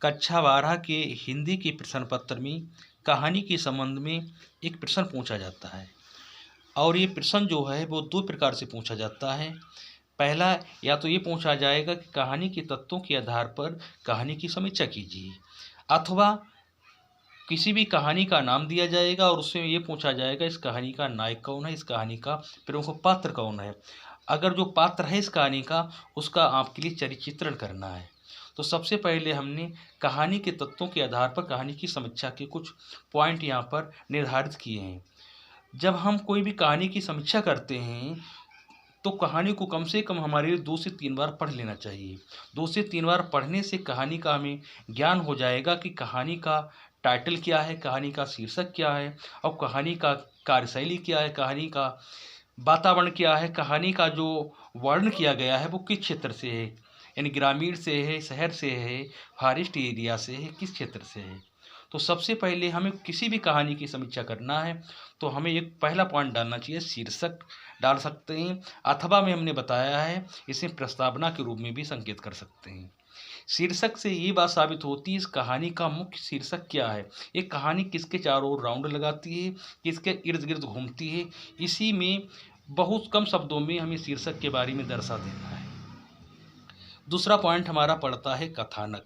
कक्षा 12 के हिंदी के प्रश्न पत्र में कहानी के संबंध में एक प्रश्न पूछा जाता है और ये प्रश्न जो है वो दो प्रकार से पूछा जाता है। पहला, या तो ये पूछा जाएगा कि कहानी के तत्वों के आधार पर कहानी की समीक्षा कीजिए, अथवा किसी भी कहानी का नाम दिया जाएगा और उसमें ये पूछा जाएगा इस कहानी का नायक कौन है, इस कहानी का प्रमुख पात्र कौन है। अगर जो पात्र है इस कहानी का उसका आपके लिए चरित्र चित्रण करना है। तो सबसे पहले हमने कहानी के तत्वों के आधार पर कहानी की समीक्षा के कुछ पॉइंट यहाँ पर निर्धारित किए हैं। जब हम कोई भी कहानी की समीक्षा करते हैं तो कहानी को कम से कम हमारे लिए 2 से 3 बार पढ़ लेना चाहिए। 2 से 3 बार पढ़ने से कहानी का हमें ज्ञान हो जाएगा कि कहानी का टाइटल क्या है, कहानी का शीर्षक क्या है और कहानी का कार्यशैली क्या है, कहानी का वातावरण क्या है, कहानी का जो वर्णन किया गया है वो किस क्षेत्र से है, यानी ग्रामीण से है, शहर से है, फॉरेस्ट एरिया से है, किस क्षेत्र से है। तो सबसे पहले हमें किसी भी कहानी की समीक्षा करना है तो हमें एक पहला पॉइंट डालना चाहिए, शीर्षक डाल सकते हैं, अथवा में हमने बताया है इसे प्रस्तावना के रूप में भी संकेत कर सकते हैं। शीर्षक से ये बात साबित होती है इस कहानी का मुख्य शीर्षक क्या है, एक कहानी किसके चारों ओर राउंड लगाती है, किसके इर्द गिर्द घूमती है। इसी में बहुत कम शब्दों में हमें शीर्षक के बारे में दर्शा देना है। दूसरा पॉइंट हमारा पड़ता है कथानक।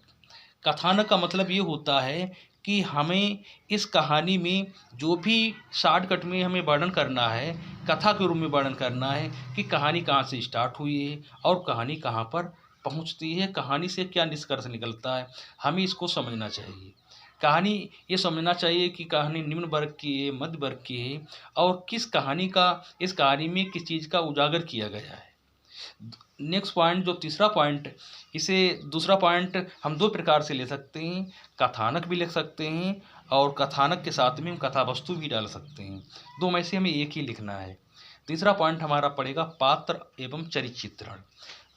कथानक का मतलब ये होता है कि हमें इस कहानी में जो भी शॉर्टकट में हमें वर्णन करना है, कथा के रूप में वर्णन करना है कि कहानी कहाँ से स्टार्ट हुई है और कहानी कहाँ पर पहुँचती है, कहानी से क्या निष्कर्ष निकलता है, हमें इसको समझना चाहिए। कहानी ये समझना चाहिए कि कहानी निम्न वर्ग की है, मध्य वर्ग की है और किस कहानी का, इस कहानी में किस चीज़ का उजागर किया गया है। नेक्स्ट पॉइंट, जो तीसरा पॉइंट, इसे दूसरा पॉइंट हम दो प्रकार से ले सकते हैं, कथानक भी लिख सकते हैं और कथानक के साथ में हम कथा वस्तु भी डाल सकते हैं। दो में से हमें एक ही लिखना है। तीसरा पॉइंट हमारा पड़ेगा पात्र एवं चरित्र चित्रण।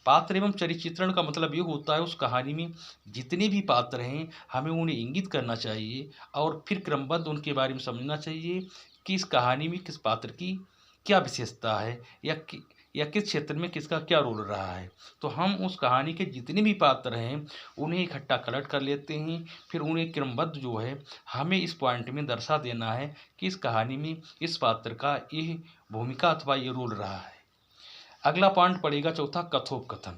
पात्र एवं चरित्र चित्रण का मतलब ये होता है उस कहानी में जितने भी पात्र हैं हमें उन्हें इंगित करना चाहिए और फिर क्रमबद्ध उनके बारे में समझना चाहिए कि इस कहानी में किस पात्र की क्या विशेषता है या किस क्षेत्र में किसका क्या रोल रहा है। तो हम उस कहानी के जितने भी पात्र हैं उन्हें इकट्ठा कलेक्ट कर लेते हैं, फिर उन्हें क्रमबद्ध जो है हमें इस पॉइंट में दर्शा देना है कि इस कहानी में इस पात्र का ये भूमिका अथवा ये रोल रहा है। अगला पॉइंट पड़ेगा चौथा, कथोपकथन।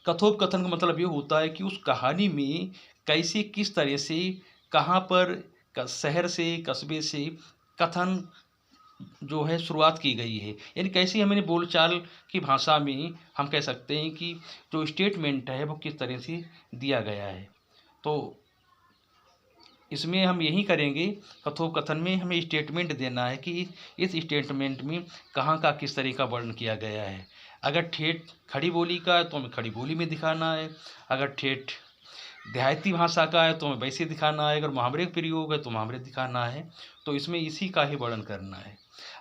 कथोपकथन का मतलब ये होता है कि उस कहानी में कैसे, किस तरह से, कहाँ पर, शहर से, कस्बे से कथन जो है शुरुआत की गई है, यानी कैसी हमें बोलचाल की भाषा में हम कह सकते हैं कि जो स्टेटमेंट है वो किस तरह से दिया गया है। तो इसमें हम यही करेंगे, कथोपकथन में हमें स्टेटमेंट देना है कि इस स्टेटमेंट में कहाँ का किस तरह का वर्णन किया गया है। अगर ठेठ खड़ी बोली का है तो हमें खड़ी बोली में दिखाना है, अगर ठेठ देहाती भाषा का है तो हमें वैसे दिखाना है, अगर मुहावरे का प्रयोग है तो मुहावरे दिखाना है। तो इसमें इसी का ही वर्णन करना है।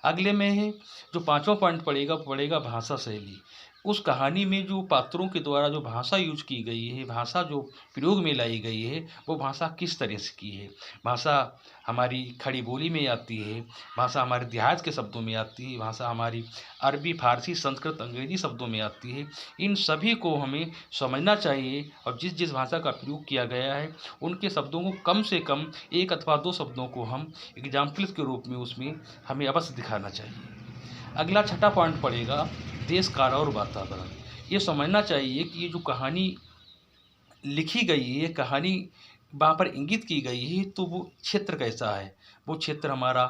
अगले में है जो पांचवा पॉइंट पड़ेगा, पड़ेगा भाषा शैली। उस कहानी में जो पात्रों के द्वारा जो भाषा यूज की गई है, भाषा जो प्रयोग में लाई गई है, वो भाषा किस तरह से की है। भाषा हमारी खड़ी बोली में आती है, भाषा हमारे देहात के शब्दों में आती है, भाषा हमारी अरबी, फारसी, संस्कृत, अंग्रेजी शब्दों में आती है। इन सभी को हमें समझना चाहिए और जिस जिस भाषा का प्रयोग किया गया है उनके शब्दों को कम से कम एक अथवा दो शब्दों को हम एग्जाम्पल्स के रूप में उसमें हमें अवश्य दिखाना चाहिए। अगला छठा पॉइंट पड़ेगा देश काल और वातावरण। ये समझना चाहिए कि ये जो कहानी लिखी गई है, कहानी वहाँ पर इंगित की गई है, तो वो क्षेत्र कैसा है, वो क्षेत्र हमारा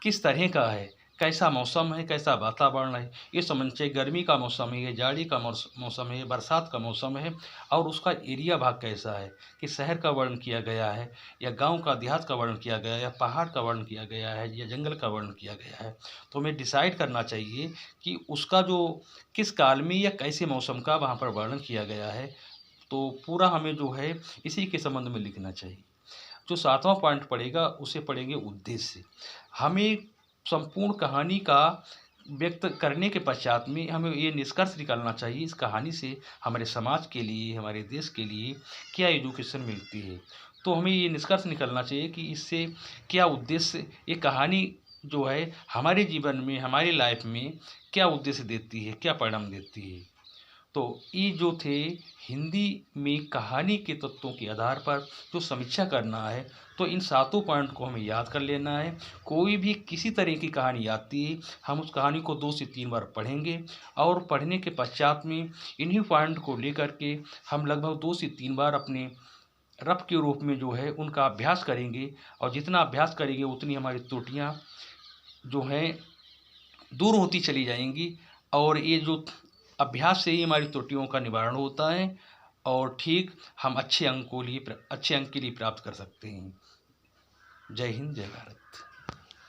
किस तरह का है, कैसा मौसम है, कैसा वातावरण है, ये समझना चाहिए। गर्मी का मौसम है, जाड़ी का मौसम है, बरसात का मौसम है और उसका एरिया भाग कैसा है, कि शहर का वर्णन किया गया है या गांव का, देहात का वर्णन किया गया है या पहाड़ का वर्णन किया गया है या जंगल का वर्णन किया गया है। तो हमें डिसाइड करना चाहिए कि उसका जो किस काल में या कैसे मौसम का वहाँ पर वर्णन किया गया है। तो पूरा हमें जो है इसी के संबंध में लिखना चाहिए। जो सातवां पॉइंट पड़ेगा उसे पढ़ेंगे उद्देश्य। हमें संपूर्ण कहानी का व्यक्त करने के पश्चात में हमें ये निष्कर्ष निकालना चाहिए इस कहानी से हमारे समाज के लिए, हमारे देश के लिए क्या एजुकेशन मिलती है। तो हमें ये निष्कर्ष निकालना चाहिए कि इससे क्या उद्देश्य, ये कहानी जो है हमारे जीवन में, हमारी लाइफ में क्या उद्देश्य देती है, क्या परिणाम देती है। तो ये जो थे हिंदी में कहानी के तत्वों के आधार पर जो समीक्षा करना है, तो इन सातों पॉइंट को हमें याद कर लेना है। कोई भी किसी तरह की कहानी आती है, हम उस कहानी को 2 से 3 बार पढ़ेंगे और पढ़ने के पश्चात में इन्हीं पॉइंट को लेकर के हम लगभग 2 से 3 बार अपने रफ के रूप में जो है उनका अभ्यास करेंगे, और जितना अभ्यास करेंगे उतनी हमारी त्रुटियाँ जो हैं दूर होती चली जाएंगी, और ये जो अभ्यास से ही हमारी त्रुटियों का निवारण होता है, और ठीक हम अच्छे अंक के लिए प्राप्त कर सकते हैं। जय हिंद, जय भारत।